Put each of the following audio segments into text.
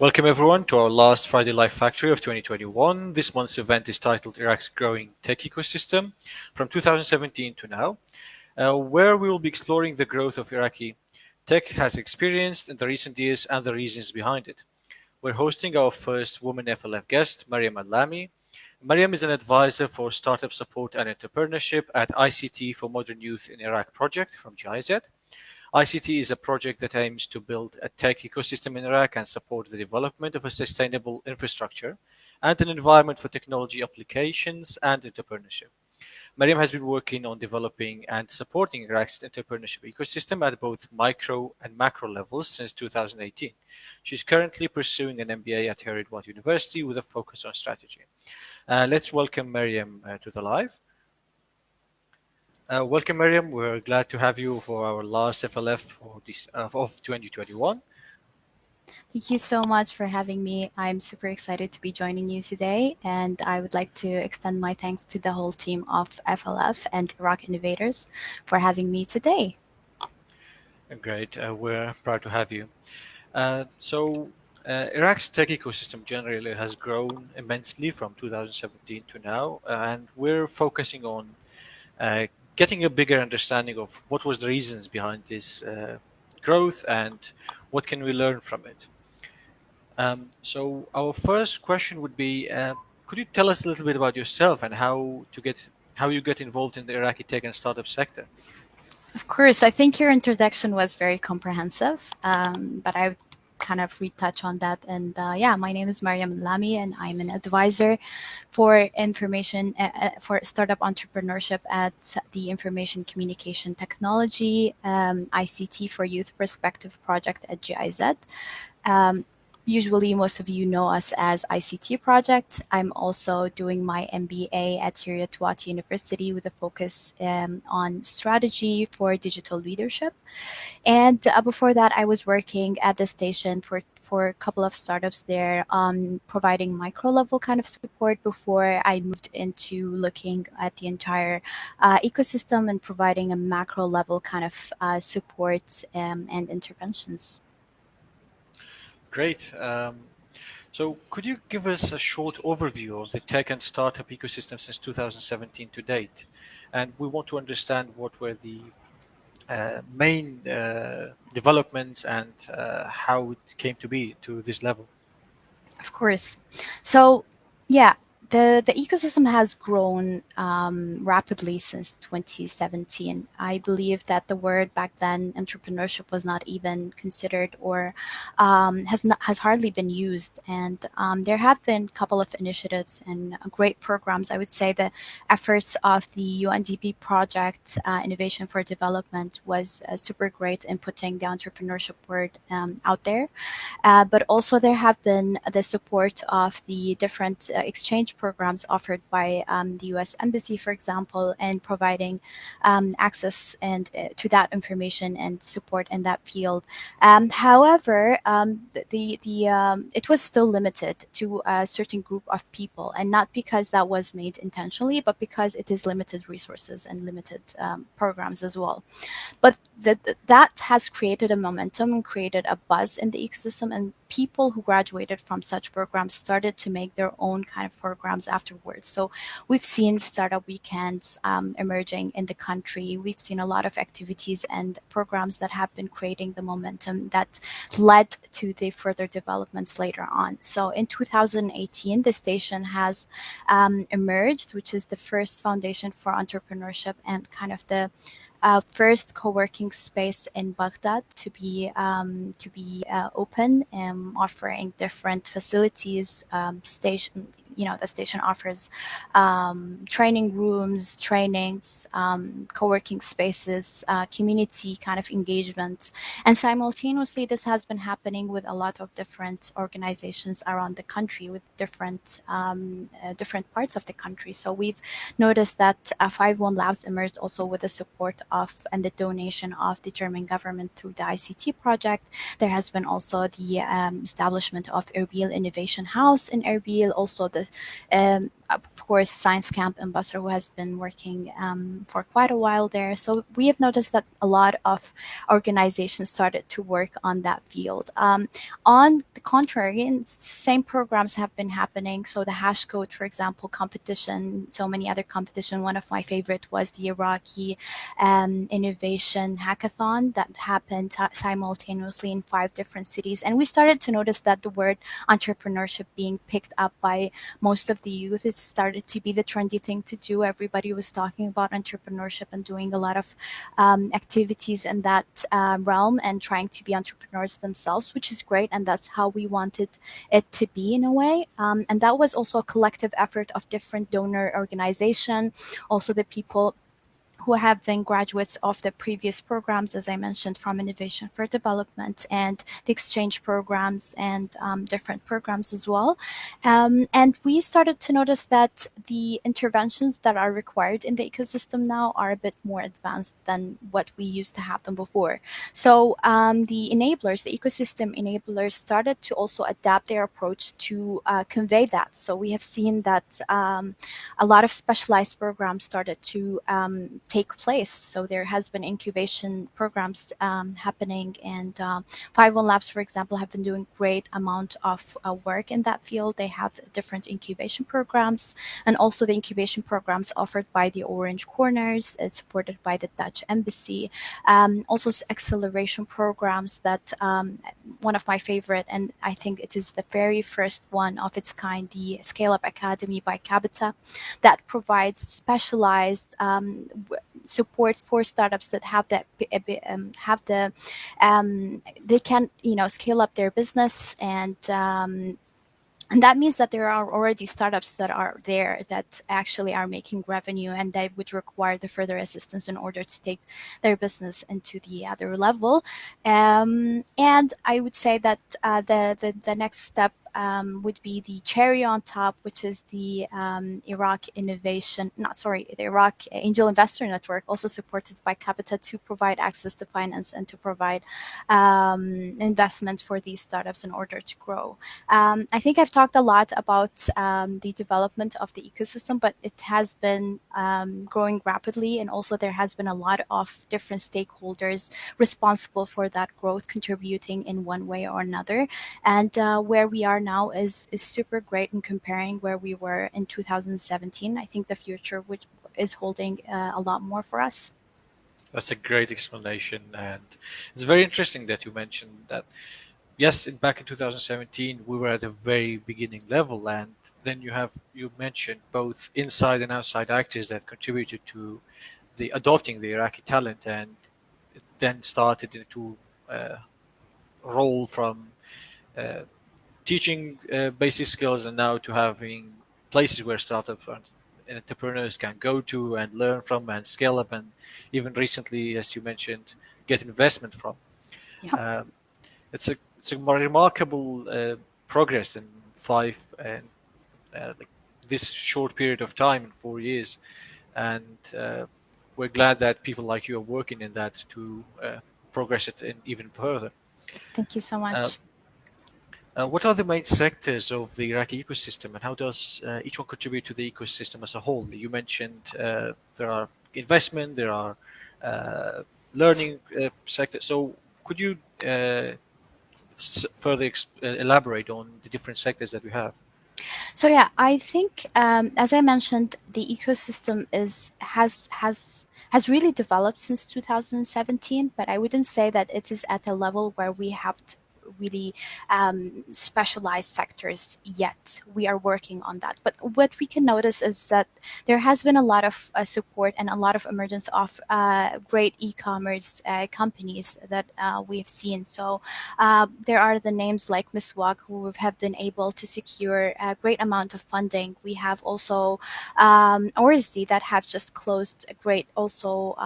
Welcome everyone to our last Friday Live Factory of 2021. This month's event is titled Iraq's Growing Tech Ecosystem from 2017 to now, where we will be exploring the growth of Iraqi tech has experienced in the recent years and the reasons behind it. We're hosting our first woman FLF guest, Maryam Allami. Maryam is an advisor for Startup Support and Entrepreneurship at ICT for Modern Youth in Iraq project from GIZ. ICT is a project that aims to build a tech ecosystem in Iraq and support the development of a sustainable infrastructure and an environment for technology applications and entrepreneurship. Mariam has been working on developing and supporting Iraq's entrepreneurship ecosystem at both micro and macro levels since 2018. She's currently pursuing an MBA at Herodwat University with a focus on strategy. Let's welcome Mariam to the live. Welcome, Mariam. We're glad to have you for our last FLF for this, of 2021. Thank you so much for having me. I'm super excited to be joining you today, and I would like to extend my thanks to the whole team of FLF and Iraq Innovators for having me today. Great. We're proud to have you. Iraq's tech ecosystem generally has grown immensely from 2017 to now, and we're focusing on uh, getting a bigger understanding of what was the reasons behind this growth and what can we learn from it. So our first question would be, could you tell us a little bit about yourself and how you get involved in the Iraqi tech and startup sector? Of course, I think your introduction was very comprehensive, but I would kind of retouch on that. And yeah, my name is Maryam Allami, and I'm an advisor for information for startup entrepreneurship at the Information Communication Technology ICT for Youth Perspective project at GIZ. Um, Usually, most of you know us as ICT Project. I'm also doing my MBA at Herodwat University with a focus on strategy for digital leadership. And before that, I was working at the station for a couple of startups there, providing micro level kind of support before I moved into looking at the entire ecosystem and providing a macro level kind of support and interventions. Great. So could you give us a short overview of the tech and startup ecosystem since 2017 to date? And we want to understand what were the main developments and how it came to be to this level. Of course. So, yeah, the ecosystem has grown rapidly since 2017. I believe that the word back then, entrepreneurship, was not even considered or has hardly been used. And there have been a couple of initiatives and great programs. I would say the efforts of the UNDP project, Innovation for Development, was super great in putting the entrepreneurship word out there. But also there have been the support of the different exchange programs offered by the U.S. Embassy, for example, and providing access and to that information and support in that field. However, it was still limited to a certain group of people, and not because that was made intentionally, but because it is limited resources and limited programs as well. But that has created a momentum and created a buzz in the ecosystem, and people who graduated from such programs started to make their own kind of programs afterwards. So we've seen startup weekends emerging in the country. We've seen a lot of activities and programs that have been creating the momentum that led to the further developments later on. So in 2018, the station has emerged, which is the first foundation for entrepreneurship and kind of the first co-working space in Baghdad to be open and offering different facilities. Station, the station offers training rooms, trainings, co-working spaces, community kind of engagement, and simultaneously, this has been happening with a lot of different organizations around the country with different parts of the country. So we've noticed that 51 Labs emerged also with the support of and the donation of the German government through the ICT project. There has been also the establishment of Erbil Innovation House in Erbil, also the of course, Science Camp in Basra, who has been working for quite a while there. So we have noticed that a lot of organizations started to work on that field. On the contrary, same programs have been happening. So the hash code, for example, competition, so many other competition. One of my favorite was the Iraqi innovation hackathon that happened simultaneously in 5 different cities. And we started to notice that the word entrepreneurship being picked up by most of the youth. It started to be the trendy thing to do. Everybody was talking about entrepreneurship and doing a lot of activities in that realm and trying to be entrepreneurs themselves, which is great. And that's how we wanted it to be in a way. And that was also a collective effort of different donor organization, also the people who have been graduates of the previous programs, as I mentioned, from Innovation for Development and the exchange programs and different programs as well. And we started to notice that the interventions that are required in the ecosystem now are a bit more advanced than what we used to have them before. So the enablers, the ecosystem enablers, started to also adapt their approach to convey that. So we have seen that a lot of specialized programs started to take place. So there has been incubation programs happening, and 51 Labs, for example, have been doing great amount of work in that field. They have different incubation programs, and also the incubation programs offered by the Orange Corners. It's supported by the Dutch Embassy. Also, acceleration programs that one of my favorite, and I think it is the very first one of its kind, the Scale Up Academy by Capita, that provides specialized support for startups that have that have the they can scale up their business, and that means that there are already startups that are there that actually are making revenue, and they would require the further assistance in order to take their business into the other level. And I would say that the next step would be the cherry on top, which is the Iraq Innovation, not sorry, the Iraq Angel Investor Network, also supported by Capita, to provide access to finance and to provide investment for these startups in order to grow. I think I've talked a lot about the development of the ecosystem, but it has been growing rapidly, and also there has been a lot of different stakeholders responsible for that growth, contributing in one way or another. And where we are now is super great in comparing where we were in 2017. I think the future which is holding a lot more for us. That's a great explanation, and it's very interesting that you mentioned that. Yes, back in 2017, we were at a very beginning level, and then you mentioned both inside and outside actors that contributed to the adopting the Iraqi talent, and it then started into uh, role from uh, teaching basic skills and now to having places where startups and entrepreneurs can go to and learn from and scale up, and even recently, as you mentioned, get investment from. Yeah. Um, it's a more remarkable progress in five and like this short period of time in 4 years, and we're glad that people like you are working in that to progress it in even further. Thank you so Uh, much. what are the main sectors of the Iraqi ecosystem, and how does each one contribute to the ecosystem as a whole? You mentioned there are investment, there are uh, learning sectors. So could you further elaborate on the different sectors that we have? So yeah, I think as I mentioned, the ecosystem has really developed since 2017, but I wouldn't say that it is at a level where we have really specialized sectors yet. We are working on that, but what we can notice is that there has been a lot of support and a lot of emergence of great e-commerce companies that we've seen. So there are the names like Miswak, who have been able to secure a great amount of funding. We have also Orsi that have just closed a great also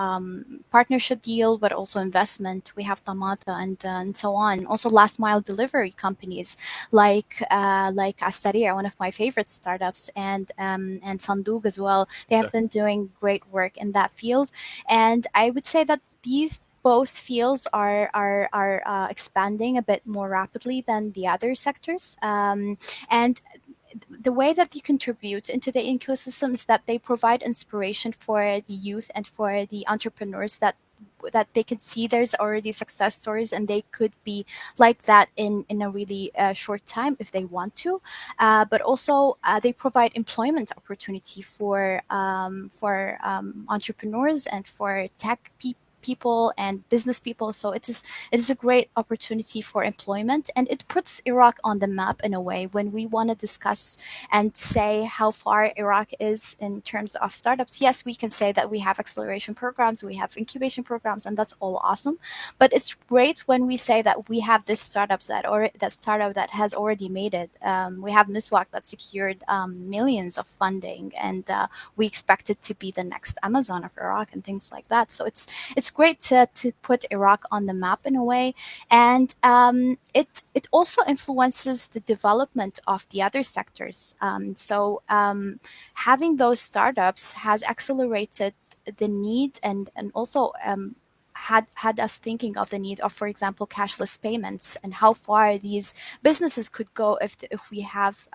partnership deal, but also investment. We have Tamata and so on. Also last mile delivery companies like Astaria, one of my favorite startups, and Sandug as well. They have So, been doing great work in that field, and I would say that these both fields are expanding a bit more rapidly than the other sectors. And the way that they contribute into the ecosystem is that they provide inspiration for the youth and for the entrepreneurs, that they can see there's already success stories and they could be like that in a really short time if they want to. But also they provide employment opportunity for entrepreneurs and for tech people and business people. So it is a great opportunity for employment, and it puts Iraq on the map in a way when we want to discuss and say how far Iraq is in terms of startups. Yes, we can say that we have acceleration programs, we have incubation programs, and that's all awesome. But it's great when we say that we have this startups that startup that has already made it. We have Miswak that secured millions of funding, and we expect it to be the next Amazon of Iraq and things like that. So it's great to put Iraq on the map in a way, and it also influences the development of the other sectors. So having those startups has accelerated the need, and also had us thinking of the need of, for example, cashless payments and how far these businesses could go if we have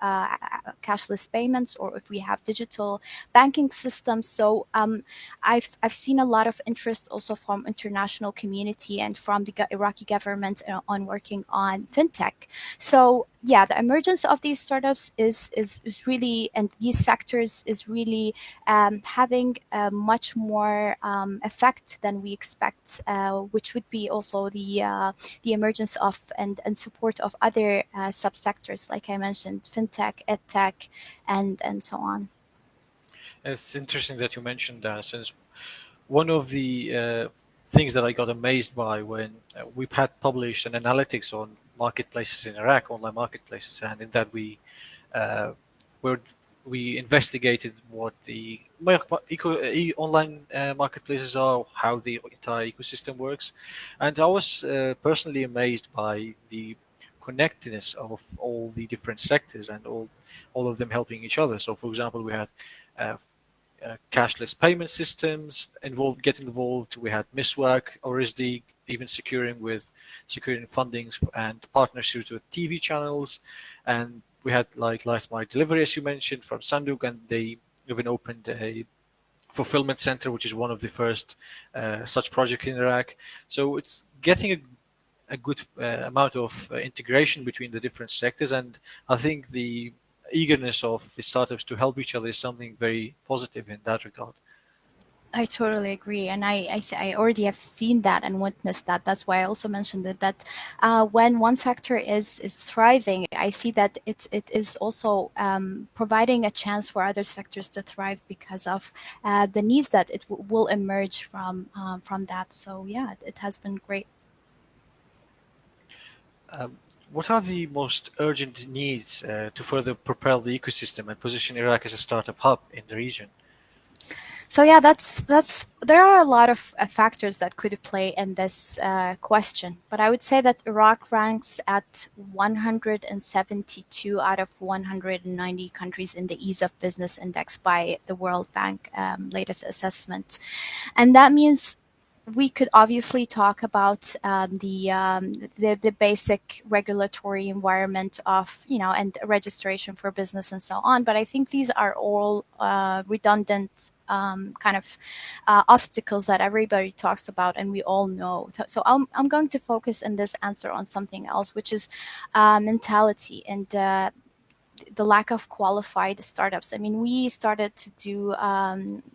cashless payments or if we have digital banking systems. So I've seen a lot of interest also from international community and from the Iraqi government on working on fintech. So yeah, the emergence of these startups is really, and these sectors is really having a much more effect than we expect, which would be also the emergence of and support of other subsectors, like I mentioned, fintech, edtech, and so on. It's interesting that you mentioned that, since one of the things that I got amazed by when we had published an analytics on marketplaces in Iraq, online marketplaces, and in that uh, where we investigated what the online marketplaces are, how the entire ecosystem works, and I was personally amazed by the connectedness of all the different sectors and all of them helping each other. So, for example, we had uh, cashless payment systems get involved. We had Miswak, ORSD, even securing fundings and partnerships with TV channels, and we had like last mile delivery, as you mentioned, from Sanduk, and they even opened a fulfillment center, which is one of the first such project in Iraq. So it's getting a good amount of integration between the different sectors, and I think the eagerness of the startups to help each other is something very positive in that regard. I totally agree, and I already have seen that and witnessed that. That's why I also mentioned it, that when one sector is thriving, I see that it is also providing a chance for other sectors to thrive because of the needs that will emerge from that. So yeah, it has been great. Um, what are the most urgent needs to further propel the ecosystem and position Iraq as a startup hub in the region? So yeah, that's there are a lot of factors that could play in this question, but I would say that Iraq ranks at 172 out of 190 countries in the Ease of Business Index by the World Bank latest assessment, and that means we could obviously talk about the basic regulatory environment of, and registration for business and so on. But I think these are all redundant kind of obstacles that everybody talks about and we all know. So I'm going to focus in this answer on something else, which is mentality and the lack of qualified startups. I mean, we started to do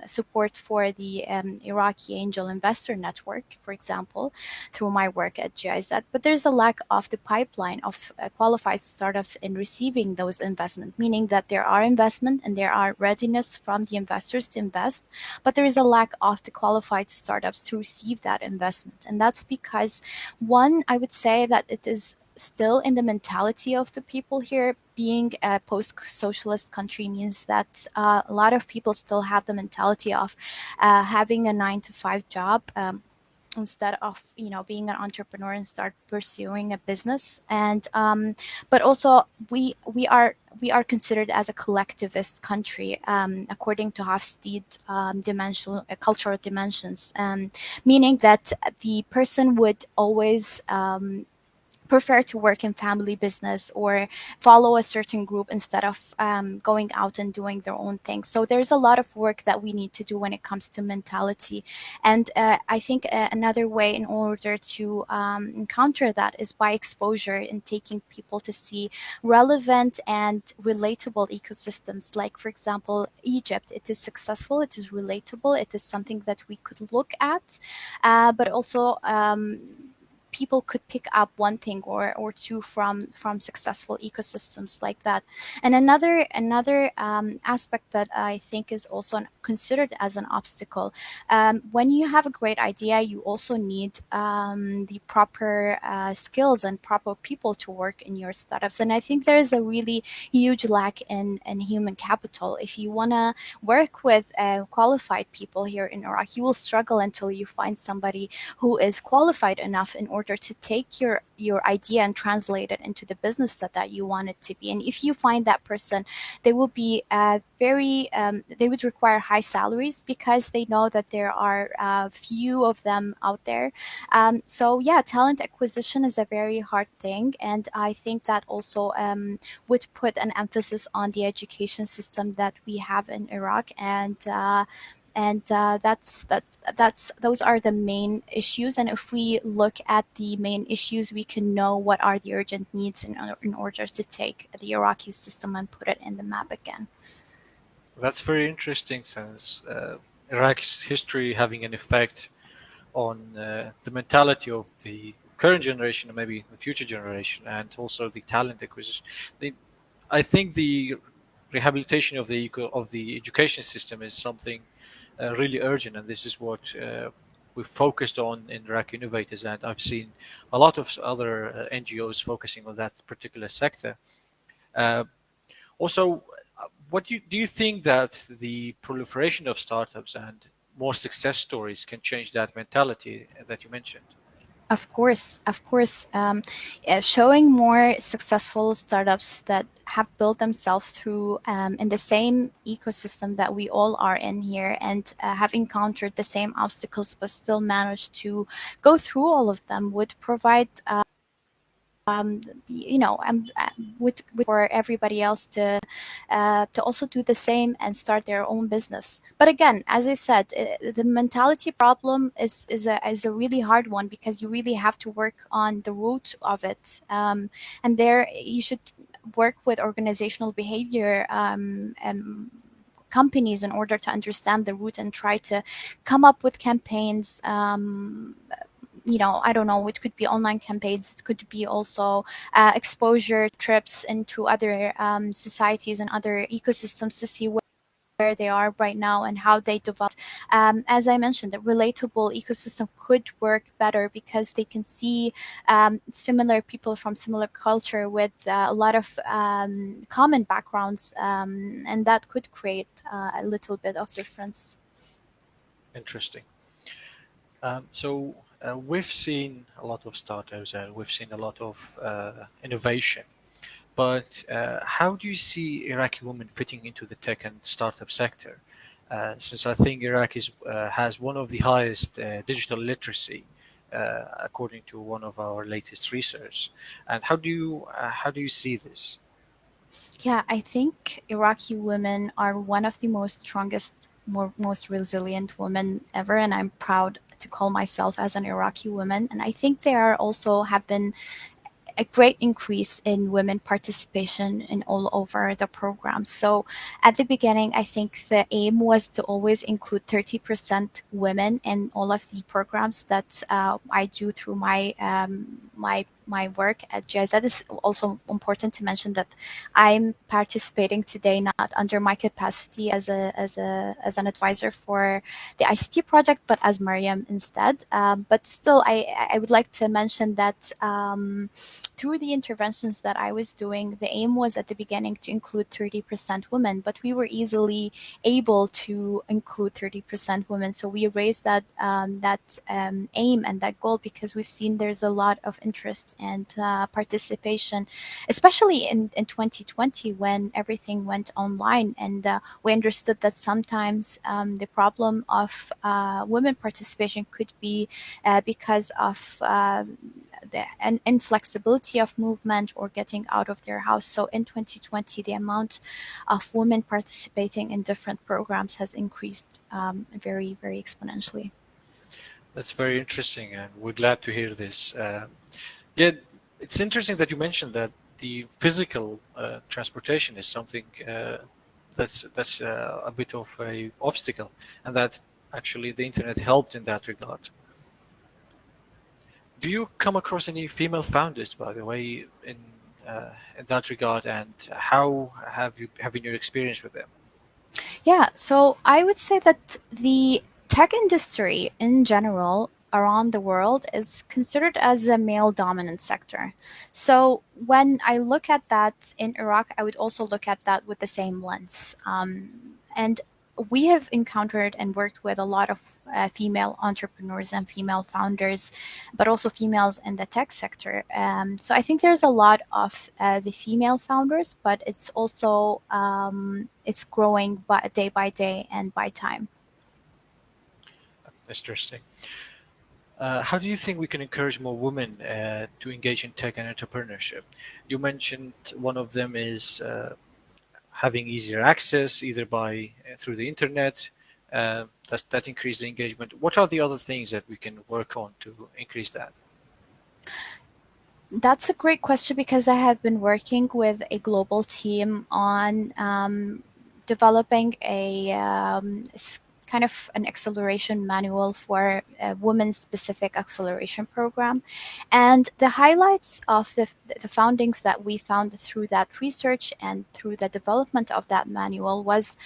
support for the Iraqi Angel Investor Network, for example, through my work at GIZ. But there's a lack of the pipeline of qualified startups in receiving those investment, meaning that there are investment and there are readiness from the investors to invest, but there is a lack of the qualified startups to receive that investment. And that's because, one, I would say that it is still in the mentality of the people here. Being a post-socialist country means that a lot of people still have the mentality of having a 9 to 5 job, instead of being an entrepreneur and start pursuing a business. And but also we are considered as a collectivist country, according to Hofstede dimensional cultural dimensions, meaning that the person would always prefer to work in family business or follow a certain group instead of going out and doing their own thing. So there's a lot of work that we need to do when it comes to mentality. And I think another way in order to encounter that is by exposure and taking people to see relevant and relatable ecosystems. Like, for example, Egypt, it is successful, it is relatable, it is something that we could look at, but also people could pick up one thing or two from successful ecosystems like that. And another aspect that I think is also considered as an obstacle, when you have a great idea, you also need the proper skills and proper people to work in your startups. And I think there is a really huge lack in human capital. If you want to work with qualified people here in Iraq, you will struggle until you find somebody who is qualified enough in order to take your idea and translate it into the business that you want it to be. And if you find that person, they will be very they would require high salaries because they know that there are few of them out there. So yeah, talent acquisition is a very hard thing, and I think that also would put an emphasis on the education system that we have in Iraq. And that's those are the main issues. And if we look at the main issues, we can know what are the urgent needs in order to take the Iraqi system and put it in the map again. That's very interesting since Iraq's history having an effect on the mentality of the current generation and maybe the future generation, and also the talent acquisition. The, I think the rehabilitation of the education system is something really urgent, and this is what we've focused on in Iraqi Innovators, and I've seen a lot of other NGOs focusing on that particular sector. Uh, Also, what do you think that the proliferation of startups and more success stories can change that mentality that you mentioned? Of course, showing more successful startups that have built themselves through in the same ecosystem that we all are in here, and have encountered the same obstacles but still managed to go through all of them, would provide um, you know, would for everybody else to also do the same and start their own business. But again, as I said, the mentality problem is a really hard one because you really have to work on the root of it. And there you should work with organizational behavior. Companies in order to understand the root and try to come up with campaigns, I don't know, it could be online campaigns, it could be also exposure trips into other societies and other ecosystems to see where they are right now and how they develop. As I mentioned, the relatable ecosystem could work better because they can see similar people from similar culture with a lot of common backgrounds, and that could create a little bit of difference. Interesting. We've seen a lot of startups and we've seen a lot of innovation. But how do you see Iraqi women fitting into the tech and startup sector? Since I think Iraq has one of the highest digital literacy, according to one of our latest research. And how do you see this? Yeah, I think Iraqi women are one of the most strongest, most resilient women ever, and I'm proud to call myself as an Iraqi woman. And I think they are also have been a great increase in women participation in all over the program. So at the beginning, I think the aim was to always include 30% women in all of the programs that I do through my work at GIZ. It's also important to mention that I'm participating today not under my capacity as an advisor for the ICT project, but as Maryam instead. But still, I would like to mention that through the interventions that I was doing, the aim was at the beginning to include 30% women, but we were easily able to include 30% women. So we raised that aim and that goal because we've seen there's a lot of interest and participation, especially in 2020 when everything went online. And we understood that sometimes the problem of women participation could be because of the an inflexibility of movement or getting out of their house. So in 2020, the amount of women participating in different programs has increased very, very exponentially. That's very interesting, and we're glad to hear this. Yeah, it's interesting that you mentioned that the physical transportation is something that's a bit of a obstacle, and that actually the internet helped in that regard. Do you come across any female founders, by the way, in that regard, and how have been your experience with them? Yeah, so I would say that the tech industry in general around the world is considered as a male dominant sector. So when I look at that in Iraq, I would also look at that with the same lens. And we have encountered and worked with a lot of female entrepreneurs and female founders, but also females in the tech sector. So I think there's a lot of the female founders, but it's also it's growing by day and by time. Interesting. How do you think we can encourage more women to engage in tech and entrepreneurship? You mentioned one of them is having easier access, either by through the internet. That increase the engagement. What are the other things that we can work on to increase that? That's a great question because I have been working with a global team on developing a kind of an acceleration manual for a women's specific acceleration program. And the highlights of the foundings that we found through that research and through the development of that manual was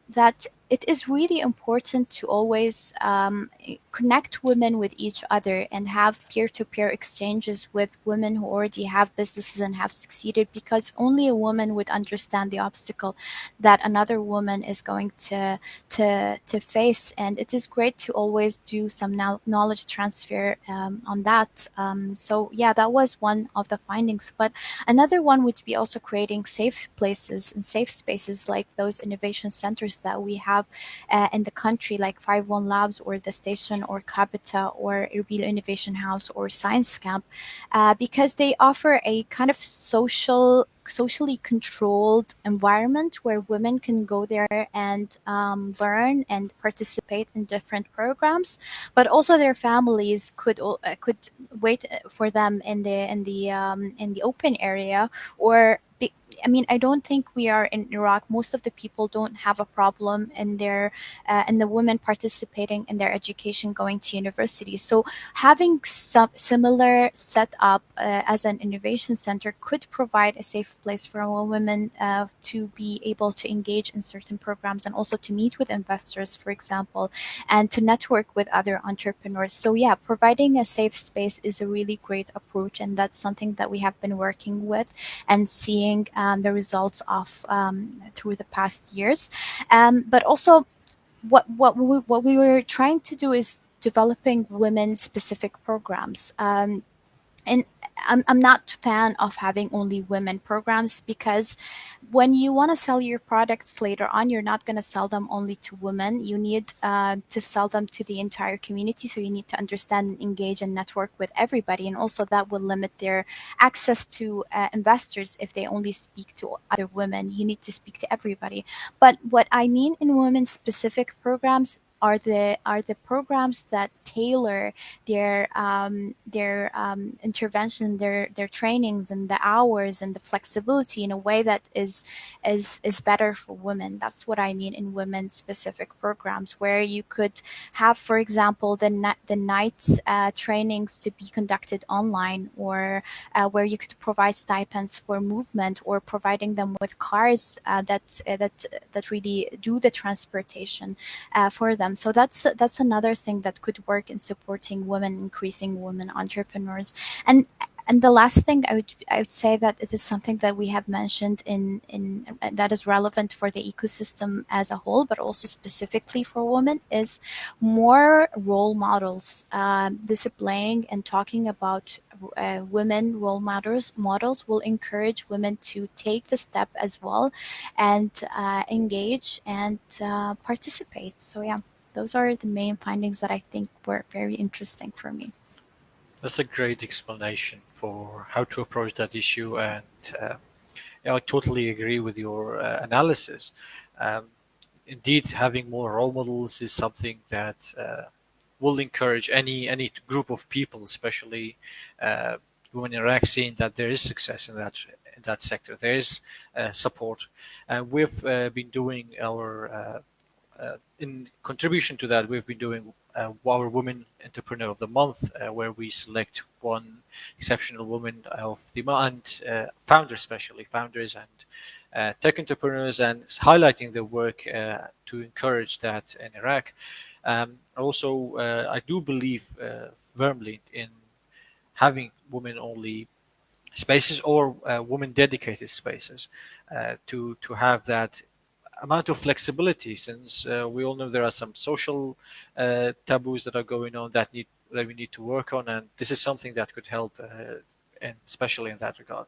that it is really important to always connect women with each other and have peer-to-peer exchanges with women who already have businesses and have succeeded, because only a woman would understand the obstacle that another woman is going to face. And it is great to always do some knowledge transfer on that. So yeah, that was one of the findings. But another one would be also creating safe places and safe spaces like those innovation centers that we have in the country, like 51 Labs or the Station or Capita or Erbil Innovation House or Science Camp, because they offer a kind of socially controlled environment where women can go there and learn and participate in different programs, but also their families could wait for them in the open area. Or I mean, I don't think we are in Iraq. Most of the people don't have a problem in their in the women participating in their education, going to university. So having some similar setup as an innovation center could provide a safe place for women to be able to engage in certain programs and also to meet with investors, for example, and to network with other entrepreneurs. So yeah, providing a safe space is a really great approach, and that's something that we have been working with and seeing the results of through the past years. But also, what we were trying to do is developing women specific programs. And I'm not a fan of having only women programs, because when you want to sell your products later on, you're not going to sell them only to women. You need to sell them to the entire community. So you need to understand and engage and network with everybody. And also that will limit their access to investors if they only speak to other women. You need to speak to everybody. But what I mean in women specific programs are the programs that tailor their intervention, their trainings and the hours and the flexibility in a way that is better for women. That's what I mean in women specific programs, where you could have, for example, the night trainings to be conducted online, or where you could provide stipends for movement, or providing them with cars that really do the transportation for them. So that's another thing that could work in supporting women, increasing women entrepreneurs. And the last thing I would say that it is something that we have mentioned in that is relevant for the ecosystem as a whole, but also specifically for women, is more role models, displaying and talking about women role models will encourage women to take the step as well, and engage and participate. So yeah, those are the main findings that I think were very interesting for me. That's a great explanation for how to approach that issue, and yeah, I totally agree with your analysis. Um, Indeed, having more role models is something that will encourage any group of people, especially uh, women in Iraq, seeing that there is success in that sector. There is support, and we've been doing our in contribution to that, we've been doing our Women Entrepreneur of the Month, where we select one exceptional woman of the month, and founders, especially founders and tech entrepreneurs, and highlighting their work to encourage that in Iraq. Also, I do believe firmly in having women-only spaces or women-dedicated spaces to have that amount of flexibility, since we all know there are some social taboos that are going on that we need to work on, and this is something that could help, and especially in that regard.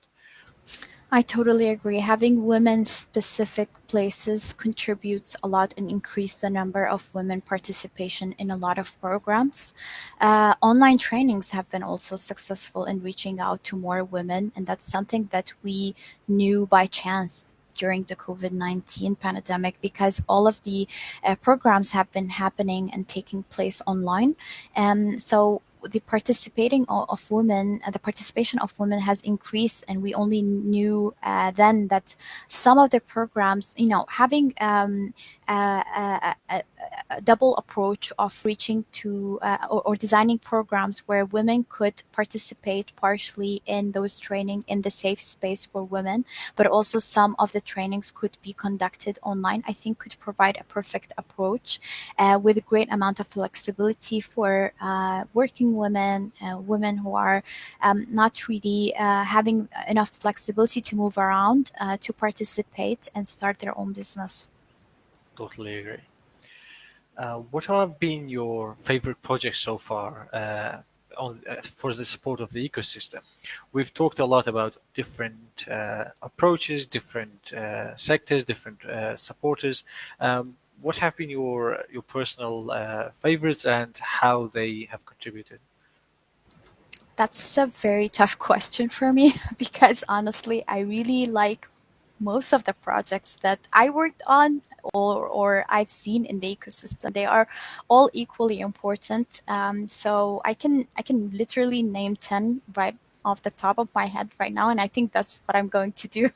I totally agree. Having women specific places contributes a lot and increase the number of women participation in a lot of programs. Online trainings have been also successful in reaching out to more women, and that's something that we knew by chance during the COVID-19 pandemic because all of the programs have been happening and taking place online. So of women, the participation of women has increased, and we only knew then that some of the programs, having a double approach of reaching to or designing programs where women could participate partially in those training in the safe space for women, but also some of the trainings could be conducted online. I think could provide a perfect approach with a great amount of flexibility for working women, women who are not really having enough flexibility to move around to participate and start their own business. Totally agree. What have been your favorite projects so far for the support of the ecosystem? We've talked a lot about different approaches, different sectors, different supporters. What have been your personal favorites and how they have contributed? That's a very tough question for me because honestly, I really like most of the projects that I worked on or I've seen in the ecosystem. They are all equally important. So I can literally name 10 right off the top of my head right now, and I think that's what I'm going to do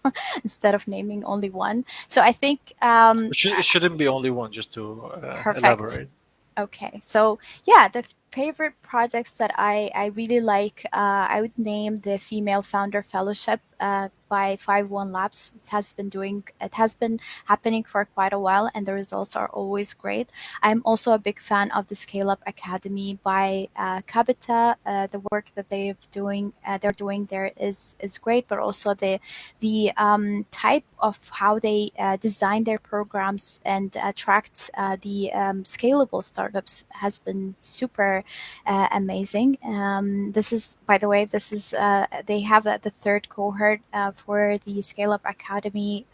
instead of naming only one. So I think It shouldn't be only one, just to perfect. elaborate. Okay, so yeah, the favorite projects that I really like, I would name the Female Founder Fellowship by 51 Labs. It has been happening for quite a while, and the results are always great. I'm also a big fan of the Scale Up Academy by Kabita. The work that they're doing there is great, but also the type of how they design their programs and attract the scalable startups has been super amazing. This is, by the way, they have the third cohort for the Scale Up Academy.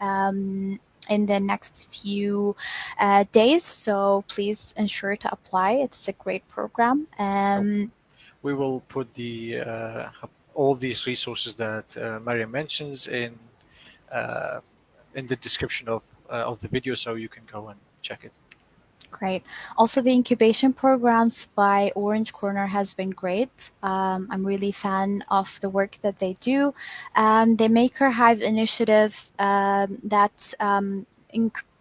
In the next few days, so please ensure to apply. It's a great program. We will put the all these resources that Maria mentions uh, in the description of the video, so you can go and check it. Great. Also, the incubation programs by Orange Corner has been great. I'm really fan of the work that they do. The Maker Hive initiative that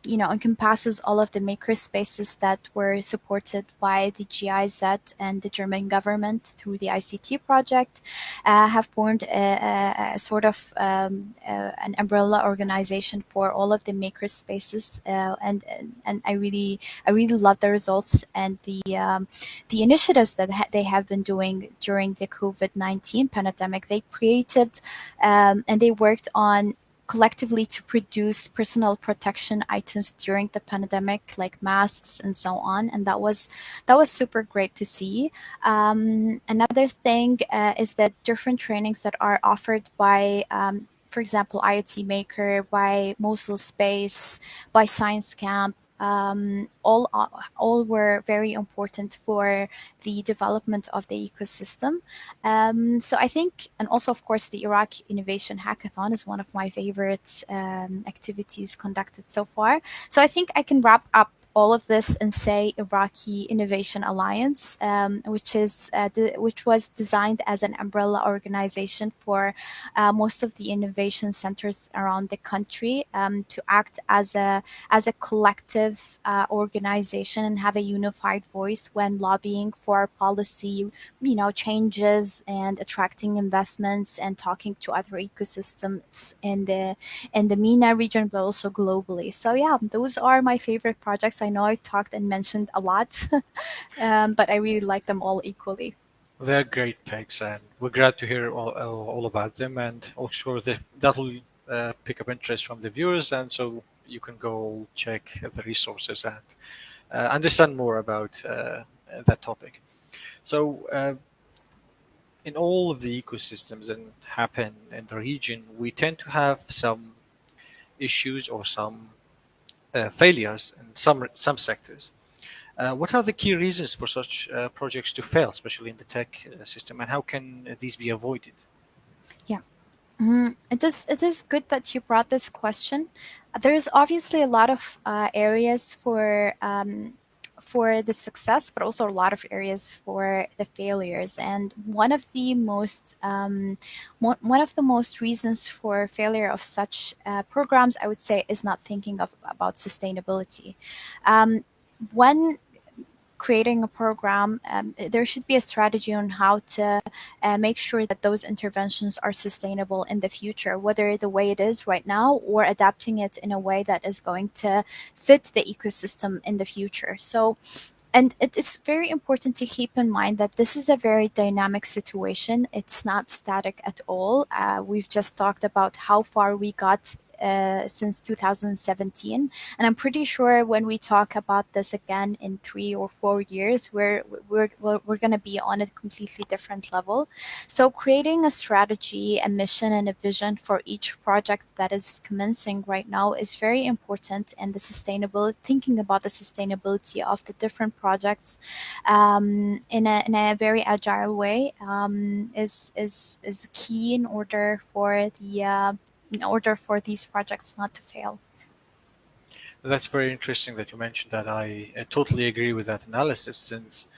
encompasses all of the maker spaces that were supported by the GIZ and the German government through the ICT project have formed a sort of an umbrella organization for all of the maker spaces, and I really love the results and the initiatives that they have been doing during the COVID-19 pandemic. They created and they worked on collectively to produce personal protection items during the pandemic, like masks and so on, and that was super great to see. Another thing is that different trainings that are offered by for example, IoT Maker, by Mosul Space, by Science Camp, all were very important for the development of the ecosystem. So I think, and also of course, the Iraq Innovation Hackathon is one of my favorite activities conducted so far. So I think I can wrap up all of this and say Iraqi Innovation Alliance, which was designed as an umbrella organization for most of the innovation centers around the country, to act as a collective organization and have a unified voice when lobbying for policy, changes and attracting investments and talking to other ecosystems in the MENA region, but also globally. So yeah, those are my favorite projects. I know I talked and mentioned a lot, but I really like them all equally. They're great picks, and we're glad to hear all about them. And also, that'll pick up interest from the viewers, and so you can go check the resources and understand more about that topic. So, in all of the ecosystems that happen in the region, we tend to have some issues or some failures in some sectors. What are the key reasons for such projects to fail, especially in the tech system, and how can these be avoided? Yeah. It is good that you brought this question. There's obviously a lot of areas for the success, but also a lot of areas for the failures. And one of the most reasons for failure of such programs, I would say, is not thinking about sustainability. When creating a program, there should be a strategy on how to make sure that those interventions are sustainable in the future, whether the way it is right now or adapting it in a way that is going to fit the ecosystem in the future. So, and it is very important to keep in mind that this is a very dynamic situation. It's not static at all. We've just talked about how far we got since 2017, and I'm pretty sure when we talk about this again in 3 or 4 years, we're going to be on a completely different level. So creating a strategy, a mission, and a vision for each project that is commencing right now is very important, and the sustainability, thinking about the sustainability of the different projects in a very agile way, is key in order for these projects not to fail. That's very interesting that you mentioned that. I totally agree with that analysis, since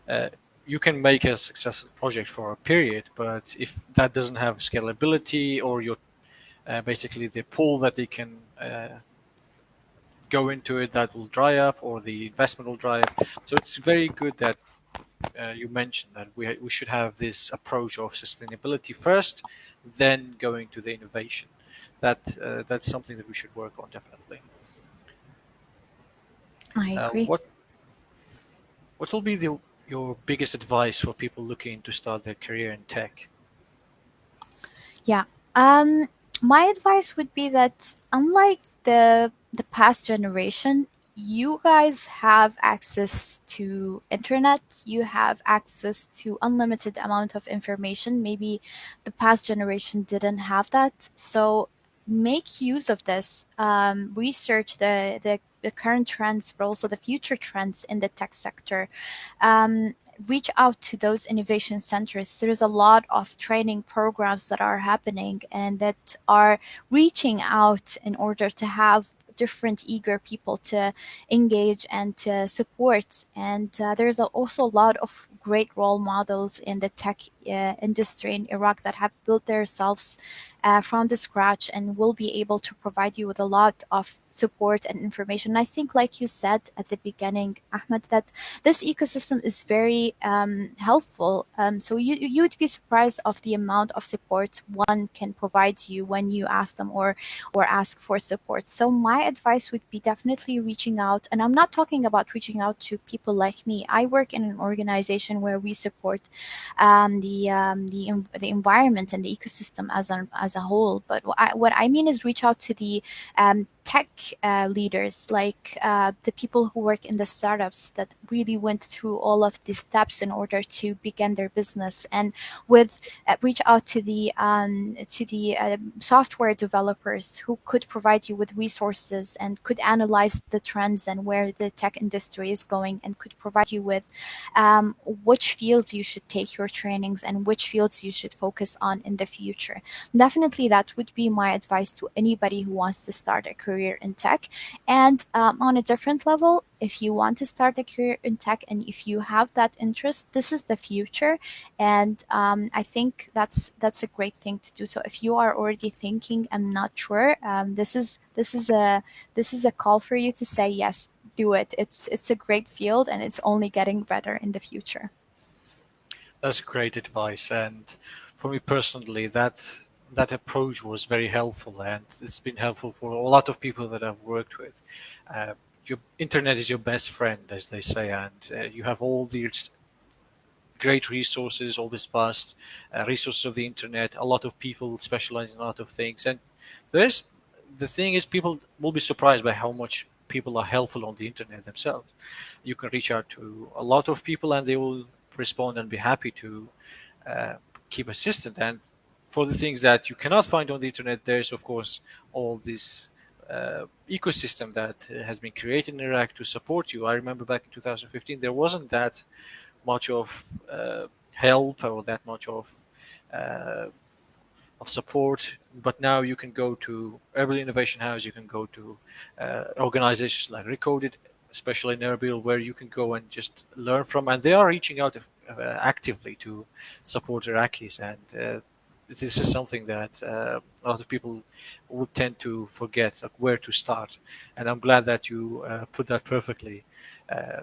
uh, you can make a successful project for a period, but if that doesn't have scalability, or your basically the pool that they can go into it, that will dry up, or the investment will dry up. So it's very good that you mentioned that we should have this approach of sustainability first, then going to the innovation. That's something that we should work on, definitely. I agree. What will be your biggest advice for people looking to start their career in tech? Yeah. Um, my advice would be that unlike the past generation, you guys have access to internet. You have access to unlimited amount of information. Maybe the past generation didn't have that. So make use of this. Research the current trends, but also the future trends in the tech sector. um, Reach out to those innovation centers. There's a lot of training programs that are happening and that are reaching out in order to have different eager people to engage and to support. And there's also a lot of great role models in the tech industry in Iraq that have built themselves from the scratch and will be able to provide you with a lot of support and information. I think, like you said at the beginning, Ahmed, that this ecosystem is very helpful. So you'd be surprised of the amount of support one can provide you when you ask them or ask for support. So my advice would be definitely reaching out, and I'm not talking about reaching out to people like me. I work in an organization where we support the environment and the ecosystem as a whole. But what I mean is reach out to the tech leaders, like the people who work in the startups that really went through all of these steps in order to begin their business, and with reach out to the software developers who could provide you with resources and could analyze the trends and where the tech industry is going, and could provide you with which fields you should take your trainings and which fields you should focus on in the future. Definitely, that would be my advice to anybody who wants to start a career in tech. And on a different level, if you want to start a career in tech and if you have that interest, this is the future. And I think that's a great thing to do. So if you are already thinking, I'm not sure, this is a call for you to say yes, do it. It's a great field and it's only getting better in the future. That's great advice, and for me personally, that approach was very helpful, and it's been helpful for a lot of people that I've worked with. Uh, your internet is your best friend, as they say, and you have all these great resources, all this vast resources of the internet. A lot of people specialize in a lot of things, and there's the thing is, people will be surprised by how much people are helpful on the internet themselves. You can reach out to a lot of people, and they will respond and be happy to uh, keep assistant. And for the things that you cannot find on the internet, there's of course all this ecosystem that has been created in Iraq to support you. I remember back in 2015, there wasn't that much help or that much uh, of support. But now you can go to Erbil Innovation House, you can go to organizations like Recoded, especially in Erbil, where you can go and just learn from. And they are reaching out actively to support Iraqis. And this is something that a lot of people would tend to forget, like where to start. And I'm glad that you put that perfectly uh,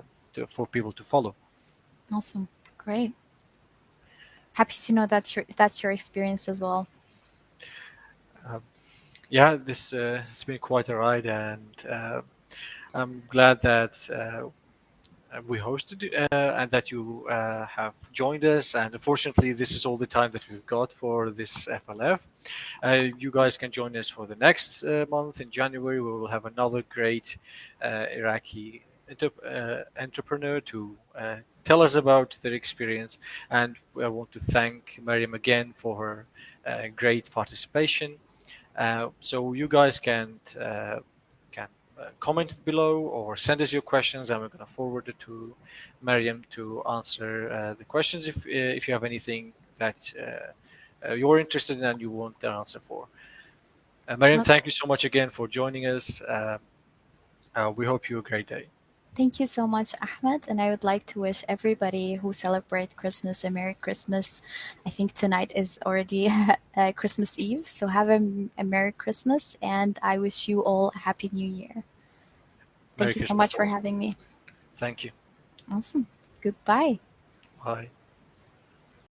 for people to follow. Awesome. Great. Happy to know that's your experience as well. Um, yeah, this has been quite a ride, and I'm glad that we hosted and that you have joined us. And unfortunately, this is all the time that we've got for this FLF. You guys can join us for the next month in January. We will have another great Iraqi entrepreneur to tell us about their experience. And I want to thank Maryam again for her great participation. So you guys can comment below or send us your questions, and we're going to forward it to Maryam to answer the questions if you have anything that you're interested in and you want the answer for. Maryam, Well, thank you so much again for joining us. We hope you a great day. thank you so much, Ahmed. And I would like to wish everybody who celebrate Christmas a Merry Christmas. I think tonight is already Christmas Eve. So have a Merry Christmas. And I wish you all a Happy New Year. Merry Thank you so Christmas much to for all. having me. Thank you. Awesome. Goodbye. Bye.